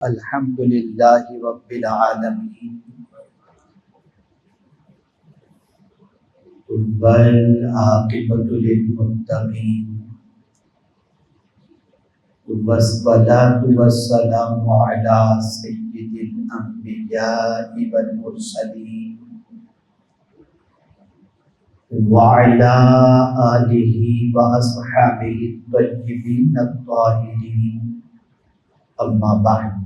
الحمد للہ رب العالمین والعاقبۃ للمتقین والصلاۃ والسلام علی سید الانبیاء والمرسلین وعلی آلہ واصحابہ الطیبین الطاہرین، اما بعد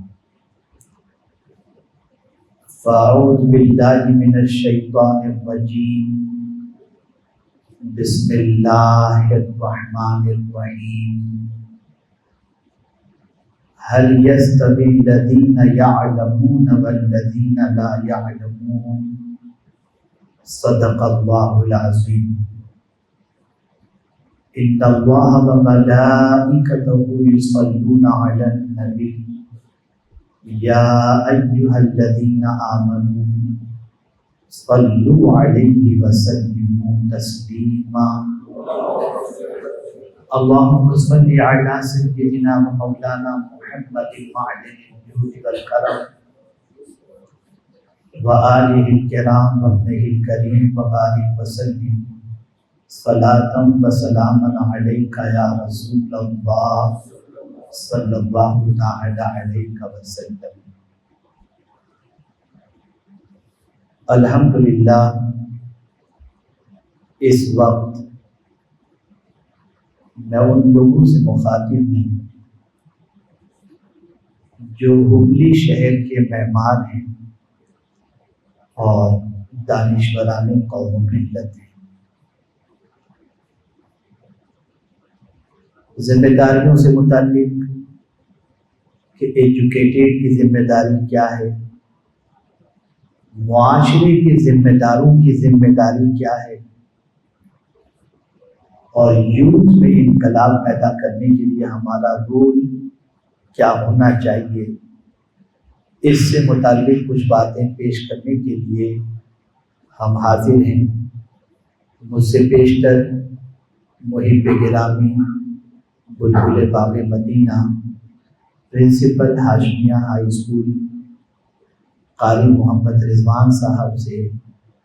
فاعوذ باللہ من الشیطان الرجیم، بسم اللہ الرحمن الرحیم۔ هل يستوي الذین يعلمون والذین لا يعلمون؟ صدق اللہ العظیم۔ ان اللہ وملائکتہ یصلون علی النبی یا ایہا الذین آمنوا صلوا علیہ وسلموا تسلیما۔ اللہم صل علی سیدنا و مولانا محمد معدن الجود والکرم وآلہ الکرام وابنہ الکریم وبارک وسلم صلاۃ و سلاما علیک یا رسول اللہ صلی اللہ تعالی علیہ وسلم۔ الحمدللہ اس وقت میں ان لوگوں سے مخاطب ہوں جو ہبلی شہر کے معمار ہیں اور دانشوران قوم و ملت ہیں۔ ذمہ داریوں سے متعلق کہ ایجوکیٹڈ کی ذمہ داری کیا ہے، معاشرے کے ذمہ داروں کی ذمہ داری کیا ہے، اور یوتھ میں انقلاب پیدا کرنے کے لیے ہمارا رول کیا ہونا چاہیے، اس سے متعلق کچھ باتیں پیش کرنے کے لیے ہم حاضر ہیں۔ مجھ سے پیشتر محب گرامی بلبل باغ مدینہ، پرنسپل ہاشمیہ ہائی اسکول قاری محمد رضوان صاحب سے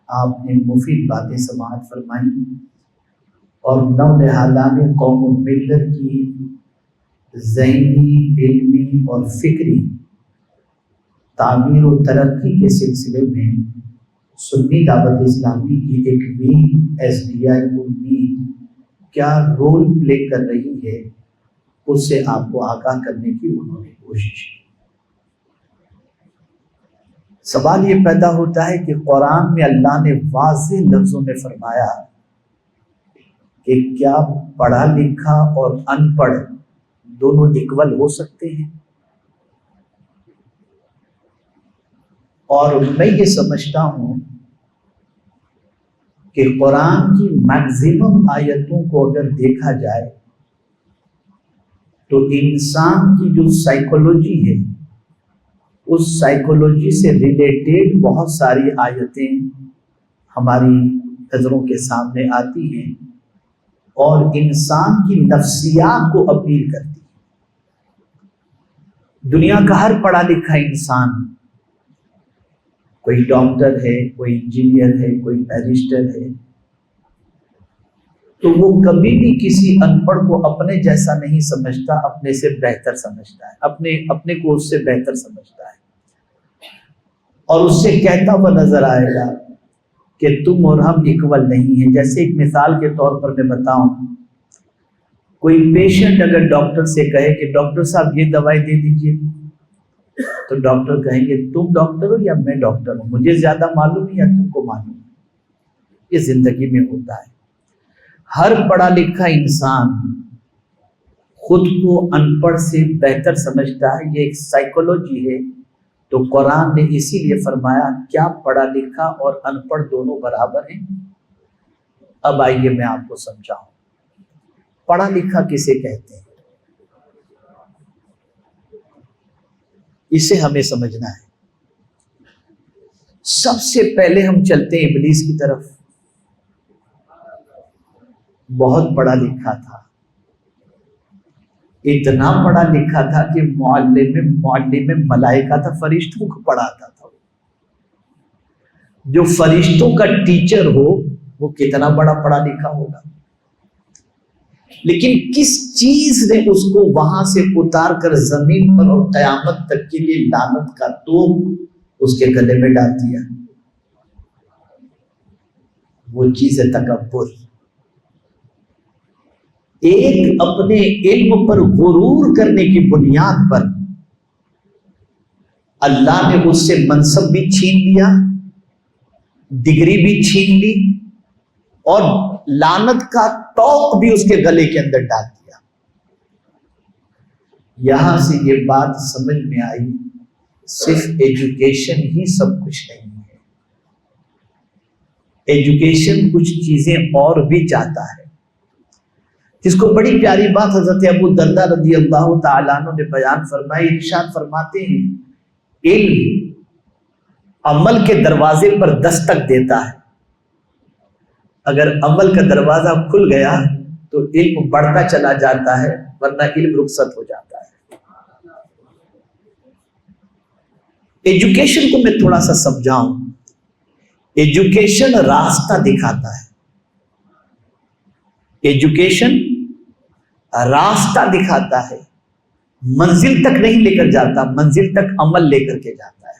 آپ نے مفید باتیں سماعت فرمائیں اور نونہالان قوم و ملت کی ذہنی، علمی اور فکری تعمیر و ترقی کے سلسلے میں سنی دعوت اسلامی کی ایک ونگ ایس ڈی آئی امید کیا رول پلے کر رہی ہے، اس سے آپ کو آگاہ کرنے کی انہوں نے کوشش کی۔ سوال یہ پیدا ہوتا ہے کہ قرآن میں اللہ نے واضح لفظوں میں فرمایا کہ کیا پڑھا لکھا اور ان پڑھ دونوں اکول ہو سکتے ہیں؟ اور میں یہ سمجھتا ہوں کہ قرآن کی میکزیمم آیتوں کو اگر دیکھا جائے تو انسان کی جو سائیکولوجی ہے، اس سائیکولوجی سے ریلیٹڈ بہت ساری آیتیں ہماری نظروں کے سامنے آتی ہیں اور انسان کی نفسیات کو اپیل کرتی ہیں۔ دنیا کا ہر پڑھا لکھا انسان، کوئی ڈاکٹر ہے، کوئی انجینئر ہے، کوئی بیرسٹر ہے، تو وہ کبھی بھی کسی ان پڑھ کو اپنے جیسا نہیں سمجھتا، اپنے سے بہتر سمجھتا ہے، اپنے کو اس سے بہتر سمجھتا ہے، اور اس سے کہتا ہوا نظر آئے گا کہ تم اور ہم اکول نہیں ہیں۔ جیسے ایک مثال کے طور پر میں بتاؤں، کوئی پیشنٹ اگر ڈاکٹر سے کہے کہ ڈاکٹر صاحب یہ دوائی دے دیجئے، تو ڈاکٹر کہیں گے تم ڈاکٹر ہو یا میں ڈاکٹر ہوں، مجھے زیادہ معلوم ہے یا تم کو معلوم ہے۔ یہ زندگی میں ہوتا ہے۔ ہر پڑھا لکھا انسان خود کو ان پڑھ سے بہتر سمجھتا ہے، یہ ایک سائیکولوجی ہے۔ تو قرآن نے اسی لیے فرمایا کیا پڑھا لکھا اور ان پڑھ دونوں برابر ہیں؟ اب آئیے میں آپ کو سمجھاؤں، پڑھا لکھا کسے کہتے ہیں، اسے ہمیں سمجھنا ہے۔ سب سے پہلے ہم چلتے ہیں ابلیس کی طرف۔ بہت پڑھا لکھا تھا، اتنا پڑھا لکھا تھا کہ معلم ملائکہ تھا، فرشتوں کو پڑھاتا تھا۔ جو فرشتوں کا ٹیچر ہو وہ کتنا بڑا پڑھا لکھا ہوگا، لیکن کس چیز نے اس کو وہاں سے اتار کر زمین پر اور قیامت تک کے لیے لعنت کا توپ اس کے گلے میں ڈال دیا؟ وہ چیز ہے تکبر۔ ایک اپنے علم پر غرور کرنے کی بنیاد پر اللہ نے اس سے منصب بھی چھین لیا، ڈگری بھی چھین لی، اور لعنت کا توق بھی اس کے گلے کے اندر ڈال دیا۔ یہاں سے یہ بات سمجھ میں آئی، صرف ایجوکیشن ہی سب کچھ نہیں ہے، ایجوکیشن کچھ چیزیں اور بھی چاہتا ہے، جس کو بڑی پیاری بات حضرت ابو درداء رضی اللہ تعالیٰ عنہ نے بیان فرمائی۔ ارشاد فرماتے ہیں علم عمل کے دروازے پر دستک دیتا ہے، اگر عمل کا دروازہ کھل گیا تو علم بڑھتا چلا جاتا ہے، ورنہ علم رخصت ہو جاتا ہے۔ ایجوکیشن کو میں تھوڑا سا سمجھاؤں۔ ایجوکیشن راستہ دکھاتا ہے، ایجوکیشن راستہ دکھاتا ہے، منزل تک نہیں لے کر جاتا، منزل تک عمل لے کر کے جاتا ہے۔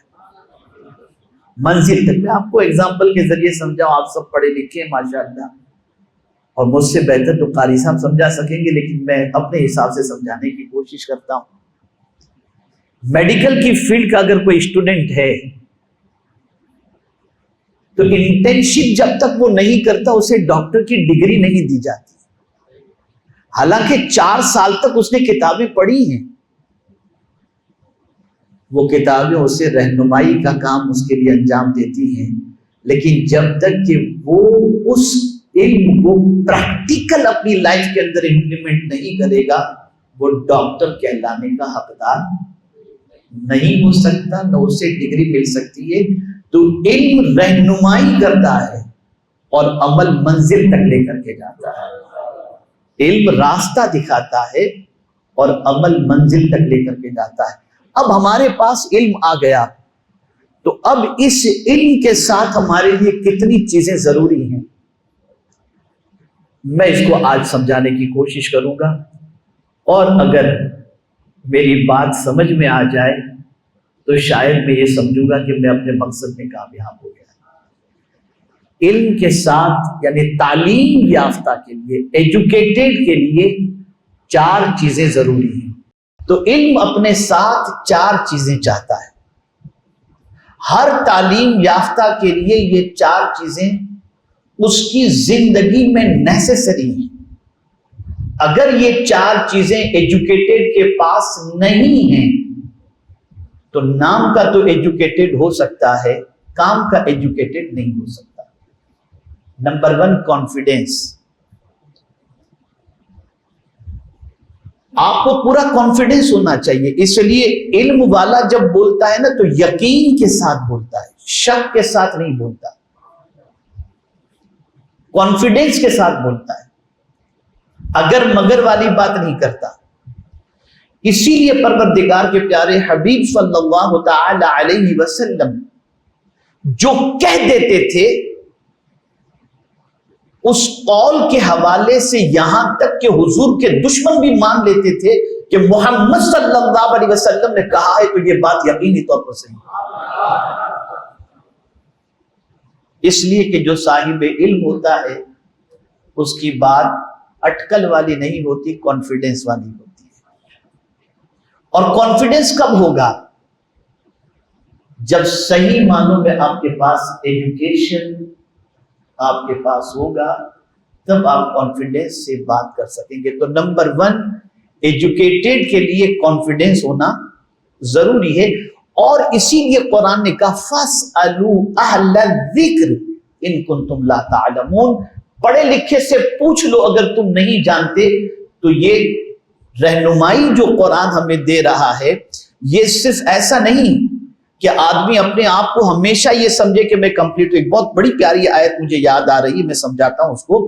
منزل تک میں آپ کو اگزامپل کے ذریعے سمجھاؤں، آپ سب پڑھے لکھے ہیں ماشاءاللہ، اور مجھ سے بہتر تو قاری صاحب سمجھا سکیں گے، لیکن میں اپنے حساب سے سمجھانے کی کوشش کرتا ہوں۔ میڈیکل کی فیلڈ کا اگر کوئی اسٹوڈنٹ ہے تو انٹرنشپ جب تک وہ نہیں کرتا اسے ڈاکٹر کی ڈگری نہیں دی جاتی، حالانکہ 4 سال تک اس نے کتابیں پڑھی ہیں، وہ کتابیں اسے رہنمائی کا کام اس کے لیے انجام دیتی ہیں، لیکن جب تک کہ وہ اس علم کو پریکٹیکل اپنی لائف کے اندر امپلیمنٹ نہیں کرے گا، وہ ڈاکٹر کہلانے کا حقدار نہیں ہو سکتا، نہ اسے ڈگری مل سکتی ہے۔ تو علم رہنمائی کرتا ہے اور عمل منزل تک لے کر کے جاتا ہے۔ علم راستہ دکھاتا ہے اور عمل منزل تک لے کر کے جاتا ہے۔ اب ہمارے پاس علم آ گیا تو اب اس علم کے ساتھ ہمارے لیے کتنی چیزیں ضروری ہیں، میں اس کو آج سمجھانے کی کوشش کروں گا، اور اگر میری بات سمجھ میں آ جائے تو شاید میں یہ سمجھوں گا کہ میں اپنے مقصد میں کامیاب ہو گیا۔ علم کے ساتھ یعنی تعلیم یافتہ کے لیے، ایجوکیٹڈ کے لیے 4 چیزیں ضروری ہیں۔ تو علم اپنے ساتھ 4 چیزیں چاہتا ہے۔ ہر تعلیم یافتہ کے لیے یہ 4 چیزیں اس کی زندگی میں نیسیسری ہیں۔ اگر یہ 4 چیزیں ایجوکیٹڈ کے پاس نہیں ہیں تو نام کا تو ایجوکیٹڈ ہو سکتا ہے، کام کا ایجوکیٹڈ نہیں ہو سکتا۔ Number 1 confidence. آپ کو پورا کانفیڈینس ہونا چاہیے، اس لیے علم والا جب بولتا ہے نا تو یقین کے ساتھ بولتا ہے، شک کے ساتھ نہیں بولتا، کانفیڈینس کے ساتھ بولتا ہے، اگر مگر والی بات نہیں کرتا۔ اسی لیے پروردگار کے پیارے حبیب صلی اللہ تعالی علیہ وسلم جو کہہ دیتے تھے اس قول کے حوالے سے یہاں تک کہ حضور کے دشمن بھی مان لیتے تھے کہ محمد صلی اللہ علیہ وسلم نے کہا ہے تو یہ بات یقینی طور پر صحیح ہے۔ اس لیے کہ جو صاحب علم ہوتا ہے اس کی بات اٹکل والی نہیں ہوتی، کانفیڈنس والی ہوتی ہے۔ اور کانفیڈنس کب ہوگا؟ جب صحیح معنوں میں آپ کے پاس ایجوکیشن آپ کے پاس ہوگا، تب آپ کانفیڈنس سے بات کر سکیں گے۔ تو نمبر 1 ایجوکیٹڈ کے لیے کانفیڈنس ہونا ضروری ہے، اور اسی لیے قرآن نے کہا فَاسْأَلُوا أَهْلَ الذِّكْرِ إِن كُنتُمْ لَا تَعْلَمُونَ، پڑھے لکھے سے پوچھ لو اگر تم نہیں جانتے۔ تو یہ رہنمائی جو قرآن ہمیں دے رہا ہے، یہ صرف ایسا نہیں کہ آدمی اپنے آپ کو ہمیشہ یہ سمجھے کہ میں کمپلیٹ ہوں۔ ایک بہت بڑی پیاری آیت مجھے یاد آ رہی ہے، میں سمجھاتا ہوں اس کو،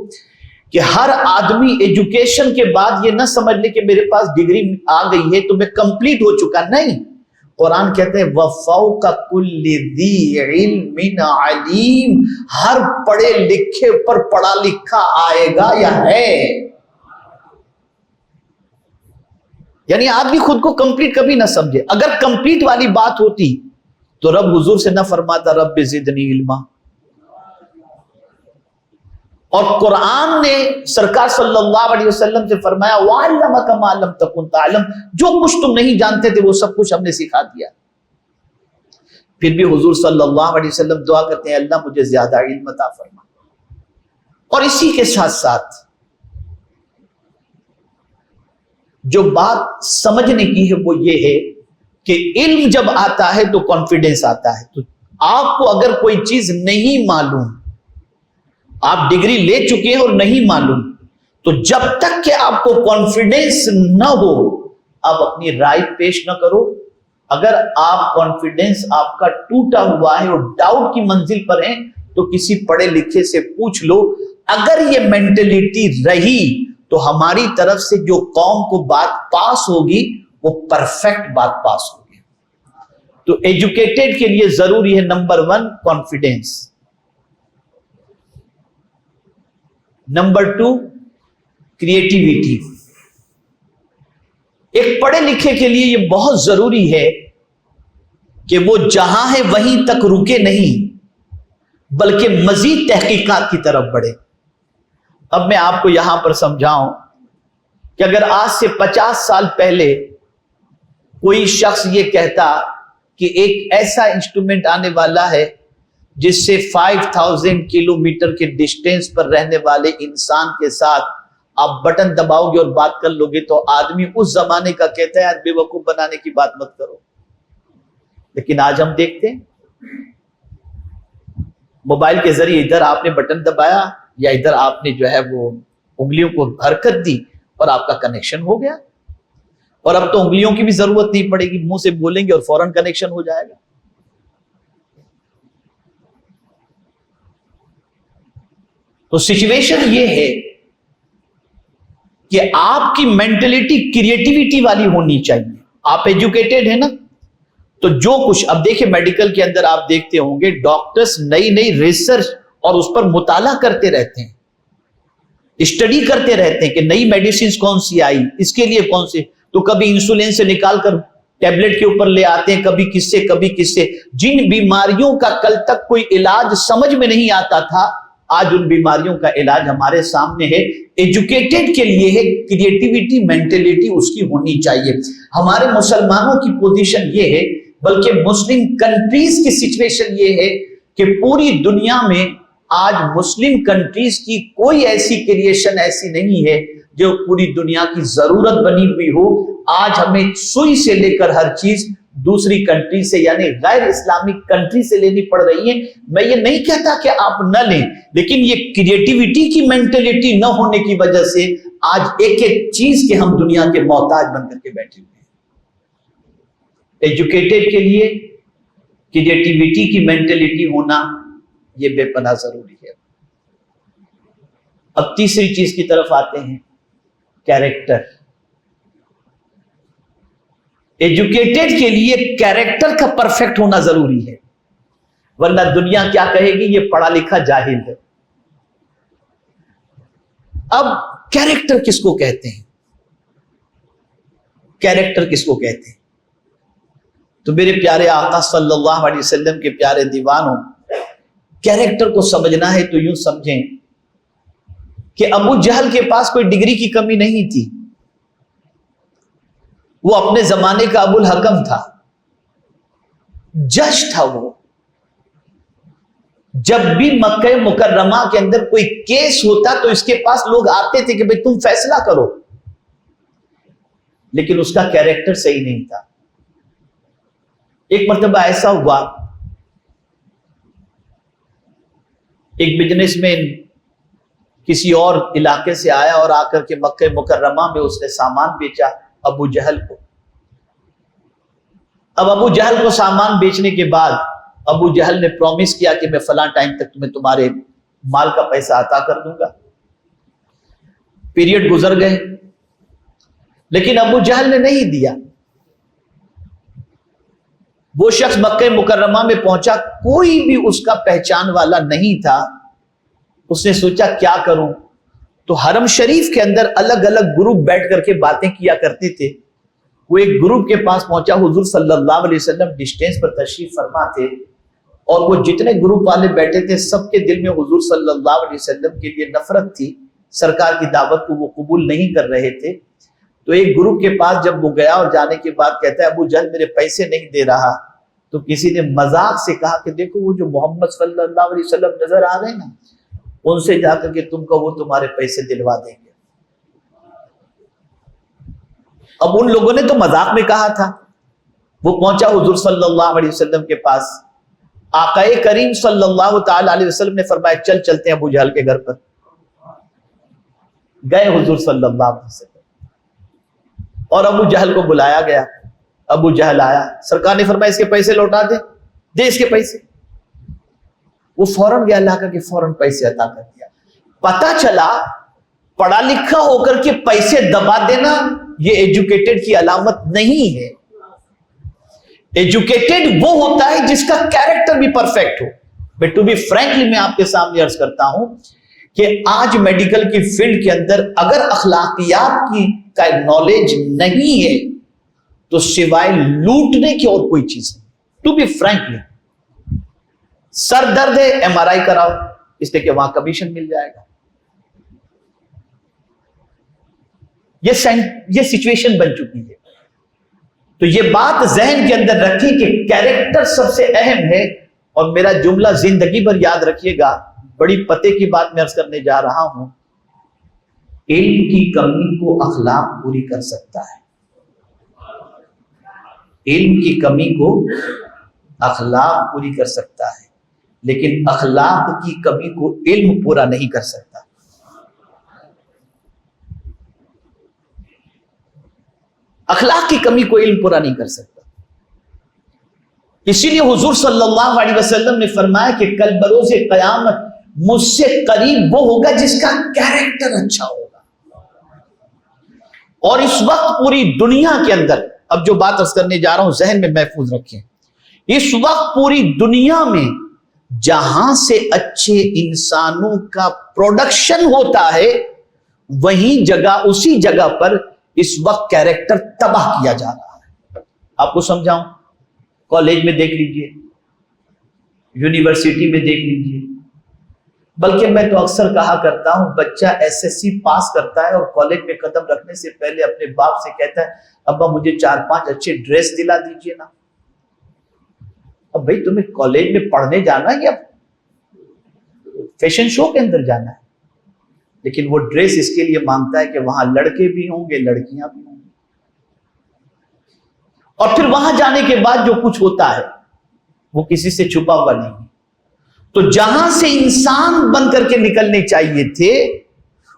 کہ ہر آدمی ایجوکیشن کے بعد یہ نہ سمجھ لے کہ میرے پاس ڈگری آ گئی ہے تو میں کمپلیٹ ہو چکا. نہیں، قرآن کہتے ہیں وَفَوْقَ كُلِّ ذِي عِلْمٍ عَلِيمٍ، ہر پڑھے لکھے پر پڑھا لکھا آئے گا یا ہے. یعنی آدمی خود کو کمپلیٹ کبھی نہ سمجھے. اگر کمپلیٹ والی بات ہوتی تو رب حضور سے نہ فرماتا رب زدنی علما. اور قرآن نے سرکار صلی اللہ علیہ وسلم سے فرمایا وَعَلَّمَكَ مَا لَمْ تَكُنْ تَعْلَمْ، جو کچھ تم نہیں جانتے تھے وہ سب کچھ ہم نے سکھا دیا. پھر بھی حضور صلی اللہ علیہ وسلم دعا کرتے ہیں اللہ مجھے زیادہ علم عطا فرما. اور اسی کے ساتھ ساتھ جو بات سمجھنے کی ہے وہ یہ ہے کہ علم جب آتا ہے تو کانفیڈنس آتا ہے. تو آپ کو اگر کوئی چیز نہیں معلوم، آپ ڈگری لے چکے ہیں اور نہیں معلوم، تو جب تک کہ آپ کو کانفیڈنس نہ ہو آپ اپنی رائے پیش نہ کرو. اگر آپ کانفیڈنس آپ کا ٹوٹا ہوا ہے اور ڈاؤٹ کی منزل پر ہیں تو کسی پڑھے لکھے سے پوچھ لو. اگر یہ مینٹلٹی رہی تو ہماری طرف سے جو قوم کو بات پاس ہوگی وہ پرفیکٹ بات پاس ہوگی. تو ایجوکیٹڈ کے لیے ضروری ہے نمبر 1 کانفیڈنس، نمبر 2 کریٹیویٹی. ایک پڑھے لکھے کے لیے یہ بہت ضروری ہے کہ وہ جہاں ہے وہیں تک رکے نہیں بلکہ مزید تحقیقات کی طرف بڑھے. اب میں آپ کو یہاں پر سمجھاؤں کہ اگر آج سے 50 سال پہلے کوئی شخص یہ کہتا کہ ایک ایسا انسٹرومنٹ آنے والا ہے جس سے 5000 کلومیٹر کے ڈسٹینس پر رہنے والے انسان کے ساتھ آپ بٹن دباؤ گے اور بات کر لو گے، تو آدمی اس زمانے کا کہتا ہے یار بے وقوف بنانے کی بات مت کرو. لیکن آج ہم دیکھتے ہیں موبائل کے ذریعے ادھر آپ نے بٹن دبایا یا ادھر آپ نے جو ہے وہ انگلیوں کو حرکت دی اور آپ کا کنیکشن ہو گیا. اور اب تو انگلیوں کی بھی ضرورت نہیں پڑے گی، منہ سے بولیں گے اور فوراً کنیکشن ہو جائے گا. تو سچویشن یہ ہے کہ آپ کی مینٹلٹی کریٹیویٹی والی ہونی چاہیے. آپ ایجوکیٹڈ ہیں نا، تو جو کچھ اب دیکھیں میڈیکل کے اندر آپ دیکھتے ہوں گے ڈاکٹرز نئی نئی ریسرچ اور اس پر مطالعہ کرتے رہتے ہیں، اسٹڈی کرتے رہتے ہیں کہ نئی میڈیسنز کون سی آئی، اس کے لیے کون سے. تو کبھی انسولین سے نکال کر ٹیبلٹ کے اوپر لے آتے ہیں، کبھی کس سے کبھی کس سے. جن بیماریوں کا کل تک کوئی علاج سمجھ میں نہیں آتا تھا آج ان بیماریوں کا علاج ہمارے سامنے ہے. ایجوکیٹڈ کے لیے ہے کریٹیویٹی، مینٹلٹی اس کی ہونی چاہیے. ہمارے مسلمانوں کی پوزیشن یہ ہے، بلکہ مسلم کنٹریز کی سچویشن یہ ہے کہ پوری دنیا میں آج مسلم کنٹریز کی کوئی ایسی کریشن ایسی نہیں ہے جو پوری دنیا کی ضرورت بنی ہوئی ہو. آج ہمیں سوئی سے لے کر ہر چیز دوسری کنٹری سے یعنی غیر اسلامک کنٹری سے لینی پڑ رہی ہے. میں یہ نہیں کہتا کہ آپ نہ لیں، لیکن یہ کریٹیویٹی کی مینٹلٹی نہ ہونے کی وجہ سے آج ایک ایک چیز کے ہم دنیا کے محتاج بن کر کے بیٹھے ہوئے ہیں. ایجوکیٹڈ کے لیے کریٹیویٹی کی مینٹلٹی ہونا یہ بے پناہ ضروری ہے. اب تیسری چیز کی طرف آتے ہیں، کیریکٹر. ایجوکیٹڈ کے لیے کیریکٹر کا پرفیکٹ ہونا ضروری ہے، ورنہ دنیا کیا کہے گی یہ پڑھا لکھا جاہل ہے. اب کیریکٹر کس کو کہتے ہیں؟ کیریکٹر کس کو کہتے ہیں؟ تو میرے پیارے آقا صلی اللہ علیہ وسلم کے پیارے دیوانوں، کیریکٹر کو سمجھنا ہے تو یوں سمجھیں کہ ابو جہل کے پاس کوئی ڈگری کی کمی نہیں تھی. وہ اپنے زمانے کا ابو الحکم تھا، جج تھا. وہ جب بھی مکہ مکرمہ کے اندر کوئی کیس ہوتا تو اس کے پاس لوگ آتے تھے کہ بھئی تم فیصلہ کرو، لیکن اس کا کیریکٹر صحیح نہیں تھا. ایک مرتبہ ایسا ہوا، ایک بزنس مین کسی اور علاقے سے آیا اور آ کر کے مکہ مکرمہ میں اس نے سامان بیچا ابو جہل کو. اب ابو جہل کو سامان بیچنے کے بعد ابو جہل نے پرومس کیا کہ میں فلاں ٹائم تک تمہیں تمہارے مال کا پیسہ عطا کر دوں گا. پیریڈ گزر گئے، لیکن ابو جہل نے نہیں دیا. وہ شخص مکہ مکرمہ میں پہنچا، کوئی بھی اس کا پہچان والا نہیں تھا. اس نے سوچا کیا کروں؟ تو حرم شریف کے اندر الگ الگ گروپ بیٹھ کر کے باتیں کیا کرتے تھے. وہ ایک گروپ کے پاس پہنچا، حضور صلی اللہ علیہ وسلم ڈسٹینس پر تشریف فرما تھے، اور وہ جتنے گروپ والے بیٹھے تھے سب کے دل میں حضور صلی اللہ علیہ وسلم کے لیے نفرت تھی. سرکار کی دعوت کو وہ قبول نہیں کر رہے تھے. تو ایک گروپ کے پاس جب وہ گیا اور جانے کے بعد کہتا ہے ابو جہل میرے پیسے نہیں دے رہا. تو کسی نے مذاق سے کہا کہ دیکھو وہ جو محمد صلی اللہ علیہ وسلم نظر آ رہے ہیں نا، ان سے جا کر کے تم کو وہ تمہارے پیسے دلوا دیں گے. اب ان لوگوں نے تو مذاق میں کہا تھا. وہ پہنچا حضور صلی اللہ علیہ وسلم کے پاس. آقا کریم صلی اللہ تعالی علیہ وسلم نے فرمایا چل چلتے ہیں ابو جہل کے گھر پر. گئے حضور صلی اللہ علیہ وسلم اور ابو جہل کو بلایا گیا. ابو جہل آیا، سرکار نے فرمایا اس کے پیسے لوٹا دے، دے اس کے پیسے. وہ فوراً گیا، لا کر کے فوراً پیسے عطا کر دیا. پتا چلا پڑھا لکھا ہو کر کے پیسے دبا دینا یہ ایجوکیٹڈ کی علامت نہیں ہے. ایجوکیٹڈ وہ ہوتا ہے جس کا کیریکٹر بھی پرفیکٹ ہو. بٹ ٹو بی فرینکلی میں آپ کے سامنے عرض کرتا ہوں کہ آج میڈیکل کی فیلڈ کے اندر اگر اخلاقیات کی کا نالج نہیں ہے تو سوائے لوٹنے کی اور کوئی چیز نہیں. ٹو بی فرینکلی سر درد ہے MRI کراؤ، اس لیے کہ وہاں کمیشن مل جائے گا. یہ سچویشن بن چکی ہے. تو یہ بات ذہن کے اندر رکھیں کہ کیریکٹر سب سے اہم ہے. اور میرا جملہ زندگی بھر یاد رکھیے گا، بڑی پتے کی بات میں عرض کرنے جا رہا ہوں. علم کی کمی کو اخلاق پوری کر سکتا ہے. علم کی کمی کو اخلاق پوری کر سکتا ہے، لیکن اخلاق کی کمی کو علم پورا نہیں کر سکتا. اخلاق کی کمی کو علم پورا نہیں کر سکتا. اسی لیے حضور صلی اللہ علیہ وسلم نے فرمایا کہ کل بروز قیامت مجھ سے قریب وہ ہوگا جس کا کیریکٹر اچھا ہوگا. اور اس وقت پوری دنیا کے اندر، اب جو بات عرض کرنے جا رہا ہوں ذہن میں محفوظ رکھیں، اس وقت پوری دنیا میں جہاں سے اچھے انسانوں کا پروڈکشن ہوتا ہے وہیں جگہ، اسی جگہ پر اس وقت کیریکٹر تباہ کیا جا رہا ہے. آپ کو سمجھاؤں، کالج میں دیکھ لیجئے، یونیورسٹی میں دیکھ لیجئے، بلکہ میں تو اکثر کہا کرتا ہوں بچہ SSC پاس کرتا ہے اور کالج میں قدم رکھنے سے پہلے اپنے باپ سے کہتا ہے ابا مجھے 4-5 اچھے ڈریس دلا دیجئے نا. اب بھائی تمہیں کالج میں پڑھنے جانا ہے یا فیشن شو کے اندر جانا ہے؟ لیکن وہ ڈریس اس کے لیے مانگتا ہے کہ وہاں لڑکے بھی ہوں گے، لڑکیاں بھی ہوں گی. اور پھر وہاں جانے کے بعد جو کچھ ہوتا ہے وہ کسی سے چھپا ہوا نہیں. تو جہاں سے انسان بن کر کے نکلنے چاہیے تھے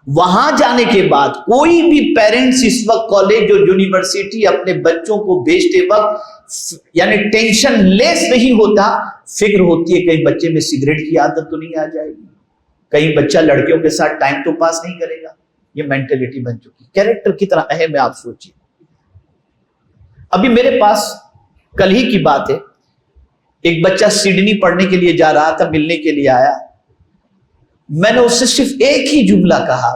وہاں جانے کے بعد کوئی بھی پیرنٹس اس وقت کالج اور یونیورسٹی اپنے بچوں کو بھیجتے وقت یعنی ٹینشن لیس نہیں ہوتا. فکر ہوتی ہے کہیں بچے میں سگریٹ کی عادت تو نہیں آ جائے گی، کہیں بچہ لڑکیوں کے ساتھ ٹائم تو پاس نہیں کرے گا. یہ مینٹلٹی بن چکی. کیریکٹر کتنا اہم ہے آپ سوچیے. ابھی میرے پاس کل ہی کی بات ہے، ایک بچہ سڈنی پڑھنے کے لیے جا رہا تھا، ملنے کے لیے آیا. میں نے اس سے صرف ایک ہی جملہ کہا.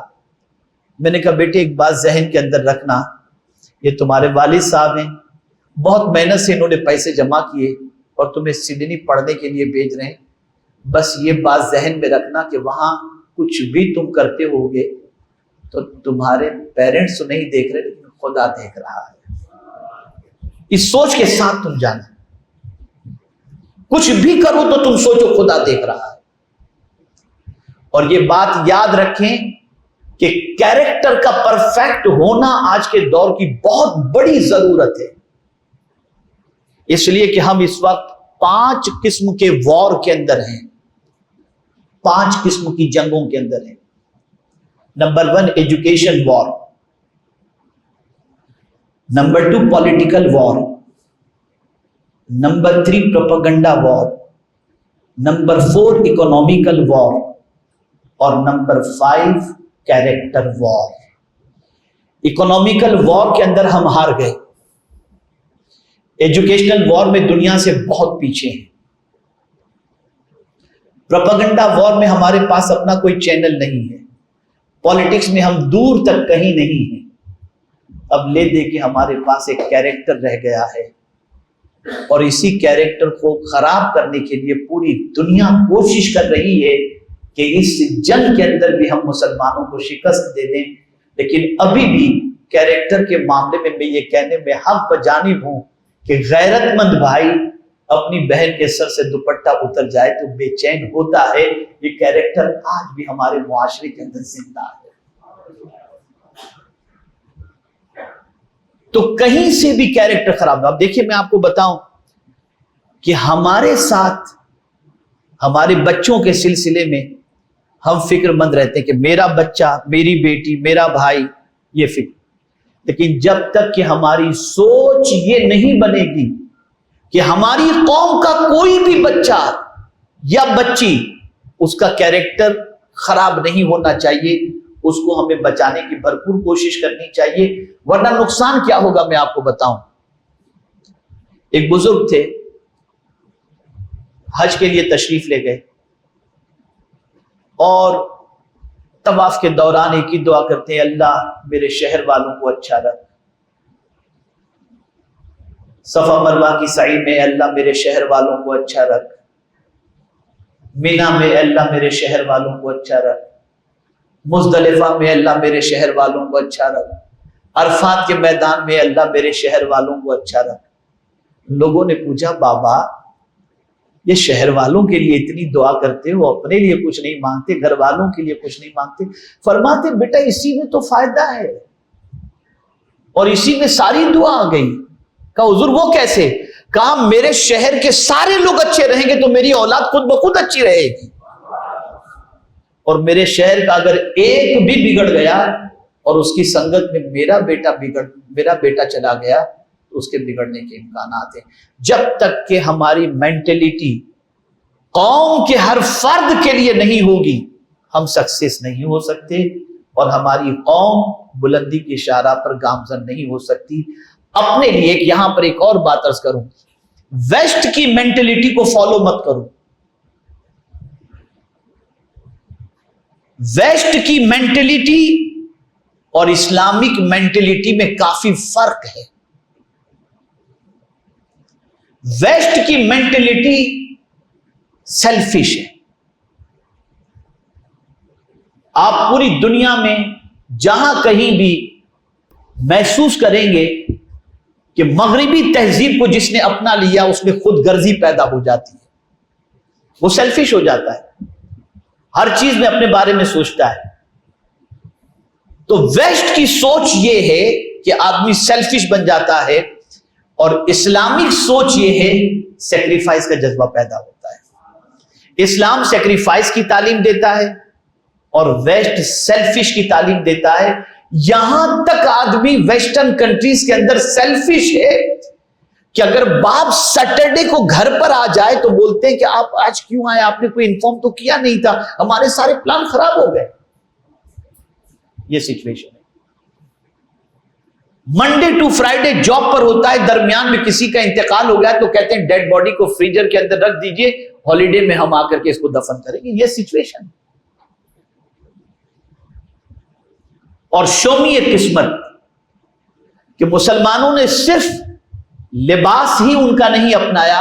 میں نے کہا بیٹے ایک بات ذہن کے اندر رکھنا، یہ تمہارے والد صاحب ہیں، بہت محنت سے انہوں نے پیسے جمع کیے اور تمہیں سڈنی پڑھنے کے لیے بھیج رہے ہیں. بس یہ بات ذہن میں رکھنا کہ وہاں کچھ بھی تم کرتے ہوگے تو تمہارے پیرنٹس تو نہیں دیکھ رہے لیکن خدا دیکھ رہا ہے. اس سوچ کے ساتھ تم جانا، کچھ بھی کرو تو تم سوچو خدا دیکھ رہا ہے. اور یہ بات یاد رکھیں کہ کیریکٹر کا پرفیکٹ ہونا آج کے دور کی بہت بڑی ضرورت ہے. اس لیے کہ ہم اس وقت 5 قسم کے وار کے اندر ہیں، 5 قسم کی جنگوں کے اندر ہیں. نمبر 1 ایجوکیشن وار، نمبر 2 پولیٹیکل وار، نمبر 3 پروپیگنڈا وار، نمبر 4 اکنامیکل وار، اور نمبر 5 کیریکٹر وار. اکنامیکل وار کے اندر ہم ہار گئے، ایجوکیشنل وار میں دنیا سے بہت پیچھے ہیں، پروپیگنڈا وار میں ہمارے پاس اپنا کوئی چینل نہیں ہے، پالیٹکس میں ہم دور تک کہیں نہیں ہیں۔ اب لے دے کے ہمارے پاس ایک کیریکٹر رہ گیا ہے، اور اسی کیریکٹر کو خراب کرنے کے لیے پوری دنیا کوشش کر رہی ہے کہ اس جنگ کے اندر بھی ہم مسلمانوں کو شکست دے دیں۔ لیکن ابھی بھی کیریکٹر کے معاملے میں یہ کہنے میں حق بجانب ہوں کہ غیرت مند بھائی اپنی بہن کے سر سے دوپٹہ اتر جائے تو بے چین ہوتا ہے۔ یہ کیریکٹر آج بھی ہمارے معاشرے کے اندر زندہ ہے۔ تو کہیں سے بھی کیریکٹر خراب نہ۔ اب دیکھیے میں آپ کو بتاؤں کہ ہمارے ساتھ ہمارے بچوں کے سلسلے میں ہم فکر مند رہتے ہیں کہ میرا بچہ، میری بیٹی، میرا بھائی، یہ فکر، لیکن جب تک کہ ہماری سوچ یہ نہیں بنے گی کہ ہماری قوم کا کوئی بھی بچہ یا بچی، اس کا کیریکٹر خراب نہیں ہونا چاہیے، اس کو ہمیں بچانے کی بھرپور کوشش کرنی چاہیے، ورنہ نقصان کیا ہوگا میں آپ کو بتاؤں۔ ایک بزرگ تھے، حج کے لیے تشریف لے گئے اور طواف کے دوران ایک ہی دعا کرتے ہیں، اللہ میرے شہر والوں کو اچھا رکھ۔ صفا مروہ کی سعی میں اللہ میرے شہر والوں کو اچھا رکھ، مینا میں اللہ میرے شہر والوں کو اچھا رکھ، مزدلفہ میں اللہ میرے شہر والوں کو اچھا رکھ، عرفات کے میدان میں اللہ میرے شہر والوں کو اچھا رکھ۔ لوگوں نے پوچھا، بابا یہ شہر والوں کے لیے اتنی دعا کرتے ہو، اپنے لیے کچھ نہیں مانگتے، گھر والوں کے لیے کچھ نہیں مانگتے؟ فرماتے بیٹا اسی میں تو فائدہ ہے، اور اسی میں ساری دعا آ گئی۔ کہا حضور وہ کیسے؟ کہا میرے شہر کے سارے لوگ اچھے رہیں گے تو میری اولاد خود بخود اچھی رہے گی، اور میرے شہر کا اگر ایک بھی بگڑ گیا اور اس کی سنگت میں میرا بیٹا چلا گیا تو اس کے بگڑنے کے امکانات ہیں۔ جب تک کہ ہماری مینٹلٹی قوم کے ہر فرد کے لیے نہیں ہوگی، ہم سکسیس نہیں ہو سکتے، اور ہماری قوم بلندی کی شاہراہ پر گامزن نہیں ہو سکتی۔ اپنے لیے یہاں پر ایک اور بات عرض کروں، ویسٹ کی مینٹلٹی کو فالو مت کرو۔ ویسٹ کی مینٹلٹی اور اسلامک مینٹلٹی میں کافی فرق ہے۔ ویسٹ کی مینٹلٹی سیلفش ہے۔ آپ پوری دنیا میں جہاں کہیں بھی محسوس کریں گے کہ مغربی تہذیب کو جس نے اپنا لیا اس میں خود غرضی پیدا ہو جاتی ہے، وہ سیلفش ہو جاتا ہے، ہر چیز میں اپنے بارے میں سوچتا ہے۔ تو ویسٹ کی سوچ یہ ہے کہ آدمی سیلفش بن جاتا ہے، اور اسلامک سوچ یہ ہے سیکریفائس کا جذبہ پیدا ہوتا ہے۔ اسلام سیکریفائس کی تعلیم دیتا ہے اور ویسٹ سیلفش کی تعلیم دیتا ہے۔ یہاں تک آدمی ویسٹرن کنٹریز کے اندر سیلفش ہے کہ اگر باپ سیٹرڈے کو گھر پر آ جائے تو بولتے ہیں کہ آپ آج کیوں آئے، آپ نے کوئی انفارم تو کیا نہیں تھا، ہمارے سارے پلان خراب ہو گئے۔ یہ سچویشن ہے۔ منڈے ٹو فرائیڈے جاب پر ہوتا ہے، درمیان میں کسی کا انتقال ہو گیا تو کہتے ہیں ڈیڈ باڈی کو فریزر کے اندر رکھ دیجئے، ہالیڈے میں ہم آ کر کے اس کو دفن کریں گے۔ یہ سچویشن۔ اور شومی ایک قسمت کہ مسلمانوں نے صرف لباس ہی ان کا نہیں اپنایا،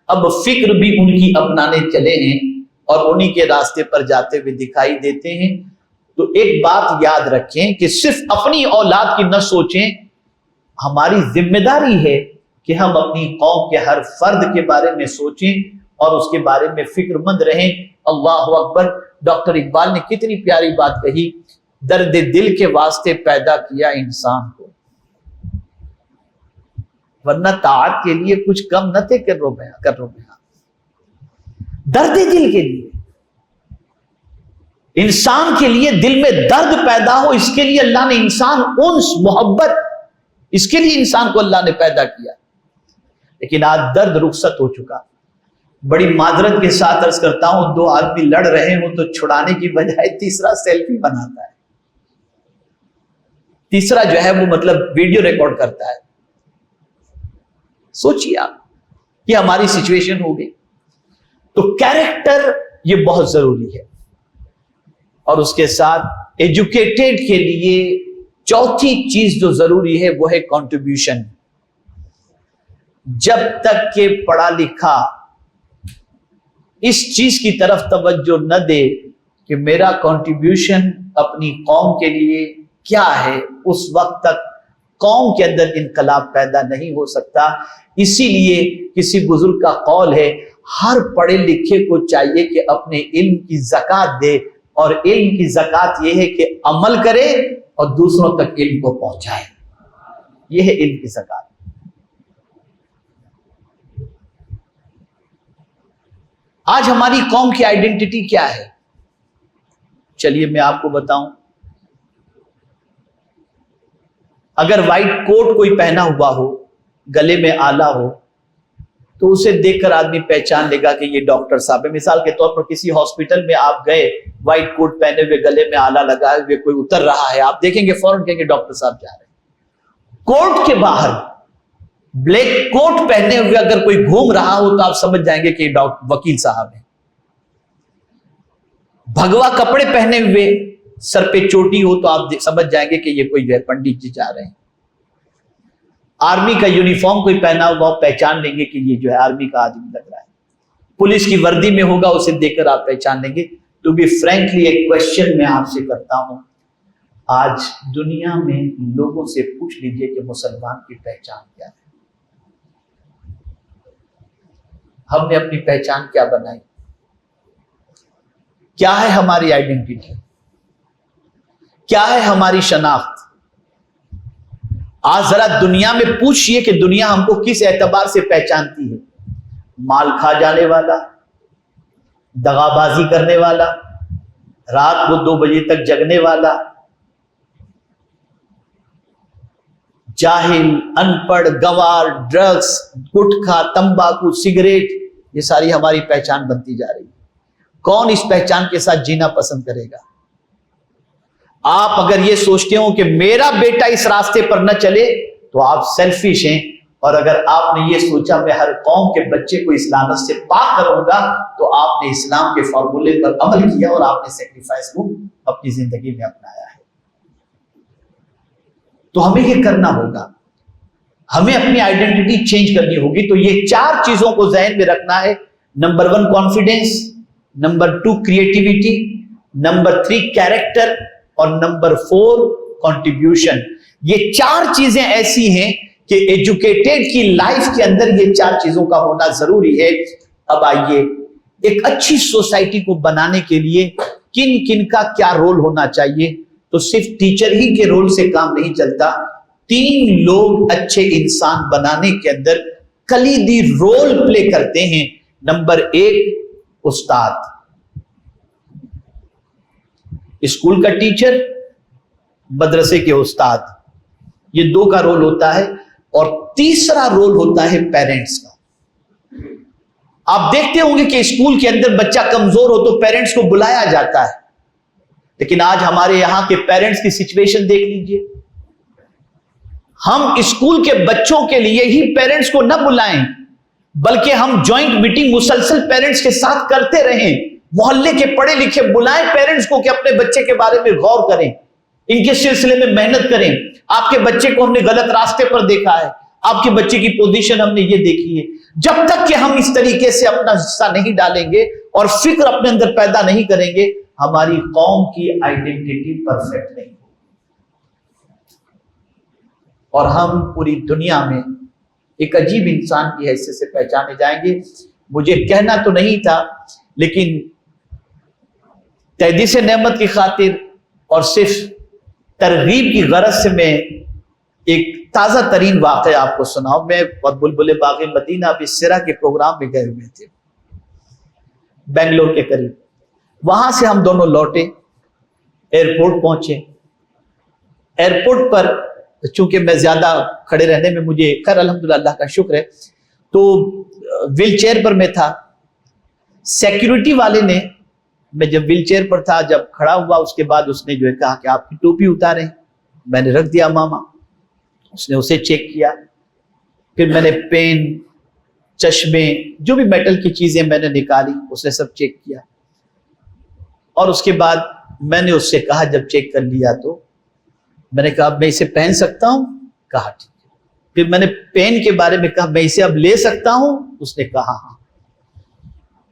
اب فکر بھی ان کی اپنانے چلے ہیں اور انہی کے راستے پر جاتے ہوئے دکھائی دیتے ہیں۔ تو ایک بات یاد رکھیں کہ صرف اپنی اولاد کی نہ سوچیں، ہماری ذمہ داری ہے کہ ہم اپنی قوم کے ہر فرد کے بارے میں سوچیں اور اس کے بارے میں فکر مند رہیں۔ اللہ اکبر۔ ڈاکٹر اقبال نے کتنی پیاری بات کہی، درد دل کے واسطے پیدا کیا انسان کو، ورنہ طاعت کے لیے کچھ کم نہ تھے کر رو بیان۔ درد دل کے لیے، انسان کے لیے دل میں درد پیدا ہو، اس کے لیے اللہ نے انسان انس محبت، اس کے لیے انسان کو اللہ نے پیدا کیا۔ لیکن آج درد رخصت ہو چکا۔ بڑی معذرت کے ساتھ عرض کرتا ہوں، دو آدمی لڑ رہے ہوں تو چھڑانے کی بجائے تیسرا سیلفی بناتا ہے۔ تیسرا جو ہے وہ مطلب ویڈیو ریکارڈ کرتا ہے. سوچیے آپ کہ ہماری سچویشن ہو گئی. تو کیریکٹر یہ بہت ضروری ہے. اور اس کے ساتھ ایجوکیٹڈ کے لیے چوتھی چیز جو ضروری ہے وہ ہے کنٹریبیوشن. جب تک کہ پڑھا لکھا اس چیز کی طرف توجہ نہ دے کہ میرا کنٹریبیوشن اپنی قوم کے لیے کیا ہے، اس وقت تک قوم کے اندر انقلاب پیدا نہیں ہو سکتا. اسی لیے کسی بزرگ کا قول ہے، ہر پڑھے لکھے کو چاہیے کہ اپنے علم کی زکات دے، اور علم کی زکات یہ ہے کہ عمل کرے اور دوسروں تک علم کو پہنچائے. یہ ہے علم کی زکات. آج ہماری قوم کی آئیڈینٹی کیا ہے؟ چلیے میں آپ کو بتاؤں. اگر وائٹ کوٹ کوئی پہنا ہوا ہو، گلے میں آلہ ہو، تو اسے دیکھ کر آدمی پہچان لے گا کہ یہ ڈاکٹر صاحب ہے. مثال کے طور پر کسی ہاسپٹل میں آپ گئے، وائٹ کوٹ پہنے ہوئے، گلے میں آلہ لگائے ہوئے کوئی اتر رہا ہے، آپ دیکھیں گے فوراً کہیں گے ڈاکٹر صاحب جا رہے ہیں. کوٹ کے باہر بلیک کوٹ پہنے ہوئے اگر کوئی گھوم رہا ہو تو آپ سمجھ جائیں گے کہ یہ وکیل صاحب ہے. بھگوا کپڑے پہنے ہوئے، سر پہ چوٹی ہو تو آپ سمجھ جائیں گے کہ یہ کوئی جو ہے پنڈت جی جا رہے ہیں. آرمی کا یونیفارم کوئی پہنا ہوا پہچان لیں گے کہ یہ جو ہے آرمی کا آدمی لگ رہا ہے. پولیس کی وردی میں ہوگا، اسے دیکھ کر آپ پہچان لیں گے. تو بھی فرینکلی ایک کوشچن میں آپ سے کرتا ہوں، آج دنیا میں لوگوں سے پوچھ لیجئے کہ مسلمان کی پہچان کیا ہے. ہم نے اپنی پہچان کیا بنائی؟ کیا ہے ہماری آئیڈینٹی؟ کیا ہے ہماری شناخت؟ آج ذرا دنیا میں پوچھئے کہ دنیا ہم کو کس اعتبار سے پہچانتی ہے؟ مال کھا جانے والا، دغا بازی کرنے والا، رات کو 2 بجے تک جگنے والا، جاہل، ان پڑھ، گنوار، ڈرگز، گٹکھا، تمباکو، سگریٹ، یہ ساری ہماری پہچان بنتی جا رہی ہے. کون اس پہچان کے ساتھ جینا پسند کرے گا؟ آپ اگر یہ سوچتے ہو کہ میرا بیٹا اس راستے پر نہ چلے تو آپ سیلفش ہیں. اور اگر آپ نے یہ سوچا میں ہر قوم کے بچے کو اس لعنت سے پاک کروں گا تو آپ نے اسلام کے فارمولے پر عمل کیا اور آپ نے سیکریفائس کو اپنی زندگی میں اپنایا ہے. تو ہمیں یہ کرنا ہوگا، ہمیں اپنی آئیڈینٹی چینج کرنی ہوگی. تو یہ 4 چیزوں کو ذہن میں رکھنا ہے. Number 1 confidence, number 2 creativity, number 3 character, اور نمبر 4 کنٹریبیوشن. یہ 4 چیزیں ایسی ہیں کہ ایجوکیٹڈ کی لائف کے اندر یہ 4 چیزوں کا ہونا ضروری ہے. اب آئیے، ایک اچھی سوسائٹی کو بنانے کے لیے کن کن کا کیا رول ہونا چاہیے. تو صرف ٹیچر ہی کے رول سے کام نہیں چلتا. 3 لوگ اچھے انسان بنانے کے اندر کلیدی رول پلے کرتے ہیں. نمبر 1 استاد، اسکول کا ٹیچر، مدرسے کے استاد. یہ 2 کا رول ہوتا ہے. اور تیسرا رول ہوتا ہے پیرنٹس کا. آپ دیکھتے ہوں گے کہ اسکول کے اندر بچہ کمزور ہو تو پیرنٹس کو بلایا جاتا ہے، لیکن آج ہمارے یہاں کے پیرنٹس کی سچویشن دیکھ لیجئے. ہم اسکول کے بچوں کے لیے ہی پیرنٹس کو نہ بلائیں، بلکہ ہم جوائنٹ میٹنگ مسلسل پیرنٹس کے ساتھ کرتے رہیں. محلے کے پڑھے لکھے بلائیں پیرنٹس کو کہ اپنے بچے کے بارے میں غور کریں، ان کے سلسلے میں محنت کریں. آپ کے بچے کو ہم نے غلط راستے پر دیکھا ہے، آپ کے بچے کی پوزیشن ہم نے یہ دیکھی ہے. جب تک کہ ہم اس طریقے سے اپنا حصہ نہیں ڈالیں گے اور فکر اپنے اندر پیدا نہیں کریں گے، ہماری قوم کی آئیڈینٹی پرفیکٹ نہیں ہوگی اور ہم پوری دنیا میں ایک عجیب انسان کی حیثیت سے پہچانے جائیں گے. مجھے کہنا تو نہیں تھا، لیکن تحدیث نعمت کی خاطر اور صرف ترغیب کی غرض سے میں ایک تازہ ترین واقعہ آپ کو سناؤں. میں اور بلبل باغ مدینہ ابھی سرا کے پروگرام میں گئے ہوئے تھے بنگلور کے قریب. وہاں سے ہم دونوں لوٹے، ایئرپورٹ پہنچے. ایئرپورٹ پر چونکہ میں زیادہ کھڑے رہنے میں مجھے خیر الحمدللہ اللہ کا شکر ہے، تو ویل چیئر پر میں تھا. سیکیورٹی والے نے، میں جب ویل چیئر پر تھا، جب کھڑا ہوا اس کے بعد اس نے جو ہے کہا کہ آپ کی ٹوپی اتاریں. میں نے رکھ دیا ماما، اس نے اسے چیک کیا، پھر میں نے پین، چشمے، جو بھی میٹل کی چیزیں میں نے نکالی، اس نے سب چیک کیا، اور اس کے بعد میں نے اس سے کہا جب چیک کر لیا تو میں نے کہا میں اسے پہن سکتا ہوں؟ کہا ٹھیک ہے۔ پھر میں نے پین کے بارے میں کہا میں اسے اب لے سکتا ہوں؟ اس نے کہا ہاں۔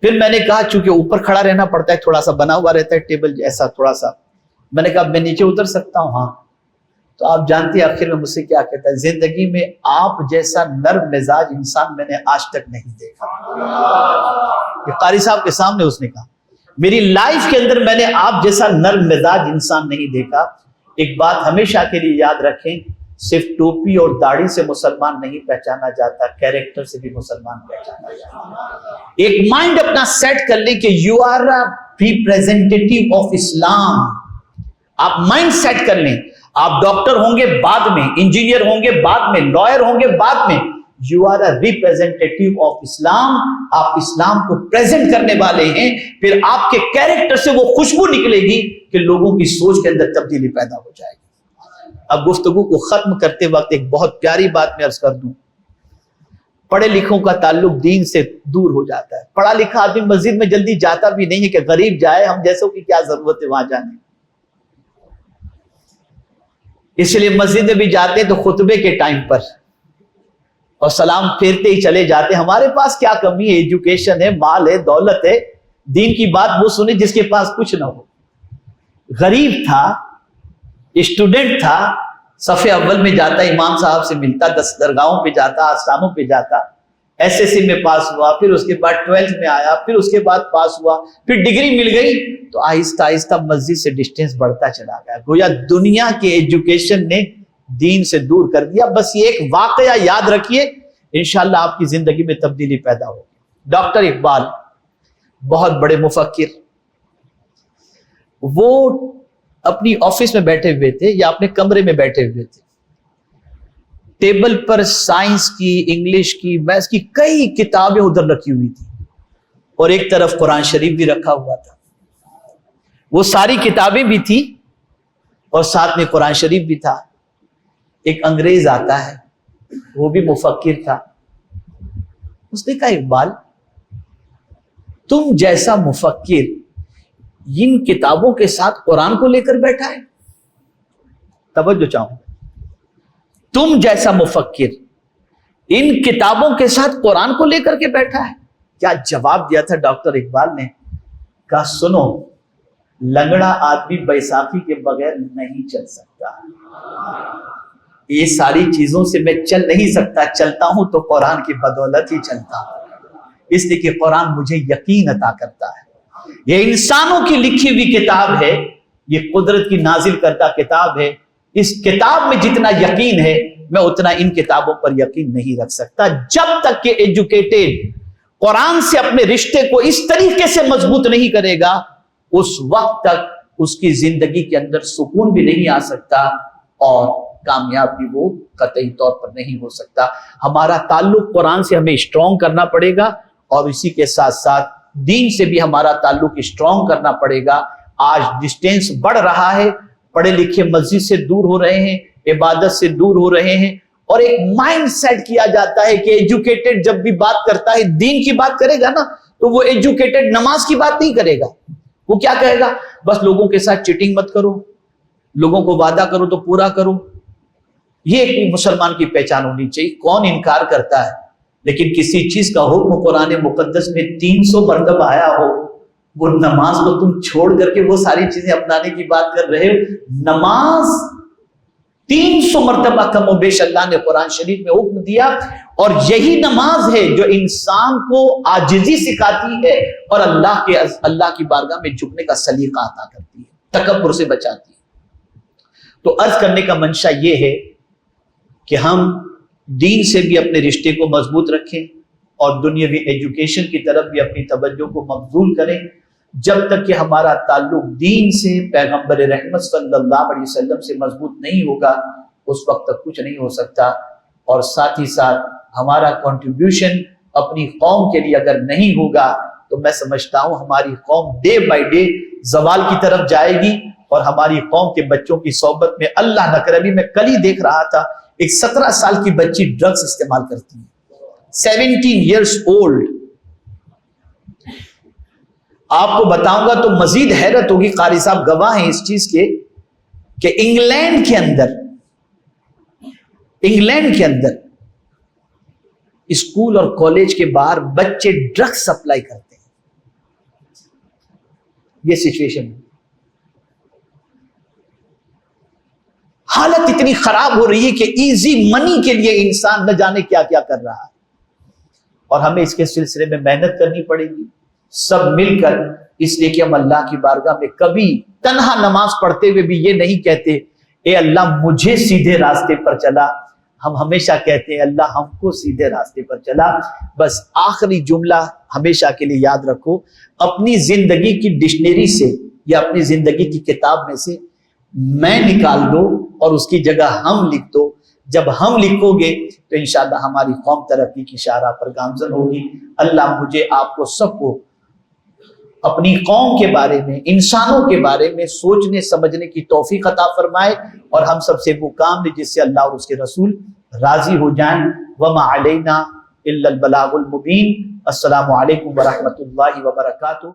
پھر میں نے کہا چونکہ اوپر کھڑا رہنا پڑتا ہے، تھوڑا سا بنا ہوا رہتا ہے ٹیبل ایسا تھوڑا سا، میں نے کہا میں نیچے اتر سکتا ہوں؟ ہاں۔ تو آپ جانتے ہیں آخر میں مجھ سے کیا کہتا ہے، زندگی میں آپ جیسا نرم مزاج انسان میں نے آج تک نہیں دیکھا۔ یہ قاری صاحب کے سامنے اس نے کہا میری لائف کے اندر میں نے آپ جیسا نرم مزاج انسان نہیں دیکھا۔ ایک بات ہمیشہ کے لیے یاد رکھیں، صرف ٹوپی اور داڑھی سے مسلمان نہیں پہچانا جاتا، کیریکٹر سے بھی مسلمان پہچانا جاتا۔ ایک مائنڈ اپنا سیٹ کر لیں کہ you are a representative of Islam. آپ مائنڈ سیٹ کر لیں، آپ ڈاکٹر ہوں گے بعد میں، انجینئر ہوں گے بعد میں، لائر ہوں گے بعد میں، you are a representative of Islam. آپ اسلام کو پریزنٹ کرنے والے ہیں، پھر آپ کے کیریکٹر سے وہ خوشبو نکلے گی کہ لوگوں کی سوچ کے اندر تبدیلی پیدا ہو جائے گی۔ اب گفتگو کو ختم کرتے وقت ایک بہت پیاری بات میں عرض کر دوں، پڑھے لکھوں کا تعلق دین سے دور ہو جاتا ہے۔ پڑھا لکھا آدمی مسجد میں جلدی جاتا بھی نہیں ہے کہ غریب جائے، ہم جیسوں کی کیا ضرورت ہے وہاں جانے، اس لیے مسجد میں بھی جاتے ہیں تو خطبے کے ٹائم پر اور سلام پھیرتے ہی چلے جاتے ہیں۔ ہمارے پاس کیا کمی ہے؟ ایجوکیشن ہے، مال ہے، دولت ہے، دین کی بات وہ سنے جس کے پاس کچھ نہ ہو۔ غریب تھا، اسٹوڈنٹ تھا، صف اول میں جاتا، امام صاحب سے ملتا، 10 درگاہوں پہ جاتا، آستانوں پہ جاتا، ایس ایس سی میں پاس ہوا، پھر اس کے بعد 12th میں آیا، پھر اس کے بعد پاس ہوا، پھر ڈگری مل گئی، تو آہستہ آہستہ مسجد سے ڈسٹینس بڑھتا چلا گیا۔ گویا دنیا کے ایجوکیشن نے دین سے دور کر دیا۔ بس یہ ایک واقعہ یاد رکھیے، انشاءاللہ آپ کی زندگی میں تبدیلی پیدا ہوگی۔ ڈاکٹر اقبال بہت بڑے مفکر، وہ اپنی آفس میں بیٹھے ہوئے تھے یا اپنے کمرے میں بیٹھے ہوئے تھے، ٹیبل پر سائنس کی، انگلش کی، میتھس کی کئی کتابیں ادھر رکھی ہوئی تھی، اور ایک طرف قرآن شریف بھی رکھا ہوا تھا۔ وہ ساری کتابیں بھی تھی اور ساتھ میں قرآن شریف بھی تھا۔ ایک انگریز آتا ہے، وہ بھی مفکر تھا، اس نے کہا اقبال تم جیسا مفکر ان کتابوں کے ساتھ قرآن کو لے کر بیٹھا ہے؟ توجہ چاہوں، تم جیسا مفکر ان کتابوں کے ساتھ قرآن کو لے کر کے بیٹھا ہے؟ کیا جواب دیا تھا ڈاکٹر اقبال نے؟ کہا سنو، لنگڑا آدمی بیساکھی کے بغیر نہیں چل سکتا، یہ ساری چیزوں سے میں چل نہیں سکتا، چلتا ہوں تو قرآن کی بدولت ہی چلتا ہوں، اس لیے کہ قرآن مجھے یقین عطا کرتا ہے۔ یہ انسانوں کی لکھی ہوئی کتاب ہے، یہ قدرت کی نازل کرتا کتاب ہے، اس کتاب میں جتنا یقین ہے میں اتنا ان کتابوں پر یقین نہیں رکھ سکتا۔ جب تک کہ ایجوکیٹڈ قرآن سے اپنے رشتے کو اس طریقے سے مضبوط نہیں کرے گا، اس وقت تک اس کی زندگی کے اندر سکون بھی نہیں آ سکتا اور کامیاب بھی وہ قطعی طور پر نہیں ہو سکتا۔ ہمارا تعلق قرآن سے ہمیں اسٹرانگ کرنا پڑے گا، اور اسی کے ساتھ ساتھ دین سے بھی ہمارا تعلق اسٹرانگ کرنا پڑے گا۔ آج ڈسٹینس بڑھ رہا ہے، پڑھے لکھے مسجد سے دور ہو رہے ہیں، عبادت سے دور ہو رہے ہیں، اور ایک مائنڈ سیٹ کیا جاتا ہے کہ ایجوکیٹڈ جب بھی بات کرتا ہے، دین کی بات کرے گا نا، تو وہ ایجوکیٹڈ نماز کی بات نہیں کرے گا، وہ کیا کہے گا؟ بس لوگوں کے ساتھ چیٹنگ مت کرو، لوگوں کو وعدہ کرو تو پورا کرو۔ یہ ایک مسلمان کی پہچان ہونی چاہیے۔ کون انکار کرتا ہے؟ لیکن کسی چیز کا حکم قرآن مقدس میں 300 مرتبہ آیا ہو، وہ نماز کو تم چھوڑ کر کے وہ ساری چیزیں اپنانے کی بات کر رہے ہو۔ نماز 300 مرتبہ کم و بیش اللہ نے قرآن شریف میں حکم دیا، اور یہی نماز ہے جو انسان کو عاجزی سکھاتی ہے اور اللہ کی بارگاہ میں جھکنے کا سلیقہ عطا کرتی ہے، تکبر سے بچاتی ہے۔ تو عرض کرنے کا منشا یہ ہے کہ ہم دین سے بھی اپنے رشتے کو مضبوط رکھیں اور دنیاوی ایجوکیشن کی طرف بھی اپنی توجہ کو مبذول کریں۔ جب تک کہ ہمارا تعلق دین سے، پیغمبر رحمت صلی اللہ علیہ وسلم سے مضبوط نہیں ہوگا، اس وقت تک کچھ نہیں ہو سکتا۔ اور ساتھ ہی ساتھ ہمارا کنٹریبیوشن اپنی قوم کے لیے اگر نہیں ہوگا تو میں سمجھتا ہوں ہماری قوم ڈے بائی ڈے زوال کی طرف جائے گی۔ اور ہماری قوم کے بچوں کی صحبت میں اللہ نہ کرے، ابھی میں کل ہی دیکھ رہا تھا ایک 17 سال کی بچی ڈرگز استعمال کرتی ہے، 17 ایئرس اولڈ. آپ کو بتاؤں گا تو مزید حیرت ہوگی، قاری صاحب گواہ ہیں اس چیز کے کہ انگلینڈ کے اندر اسکول اور کالج کے باہر بچے ڈرگ سپلائی کرتے ہیں. یہ سچویشن ہے. حالت اتنی خراب ہو رہی ہے کہ ایزی منی کے لیے انسان نہ جانے کیا کیا کر رہا ہے، اور ہمیں اس کے سلسلے میں محنت کرنی پڑے گی سب مل کر، اس لیے کہ ہم اللہ کی بارگاہ میں کبھی تنہا نماز پڑھتے ہوئے بھی یہ نہیں کہتے اے اللہ مجھے سیدھے راستے پر چلا، ہم ہمیشہ کہتے ہیں اللہ ہم کو سیدھے راستے پر چلا. بس آخری جملہ ہمیشہ کے لیے یاد رکھو، اپنی زندگی کی ڈکشنری سے یا اپنی زندگی کی کتاب میں سے میں نکال دو اور اس کی جگہ ہم لکھ دو. جب ہم لکھو گے تو انشاءاللہ ہماری قوم ترقی کی شاہراہ پر گامزن ہوگی. اللہ مجھے آپ کو سب کو اپنی قوم کے بارے میں، انسانوں کے بارے میں سوچنے سمجھنے کی توفیق عطا فرمائے، اور ہم سب سے وہ کام لے جس سے اللہ اور اس کے رسول راضی ہو جائیں. وما علینا الا البلاغ المبین. السلام علیکم ورحمۃ اللہ وبرکاتہ.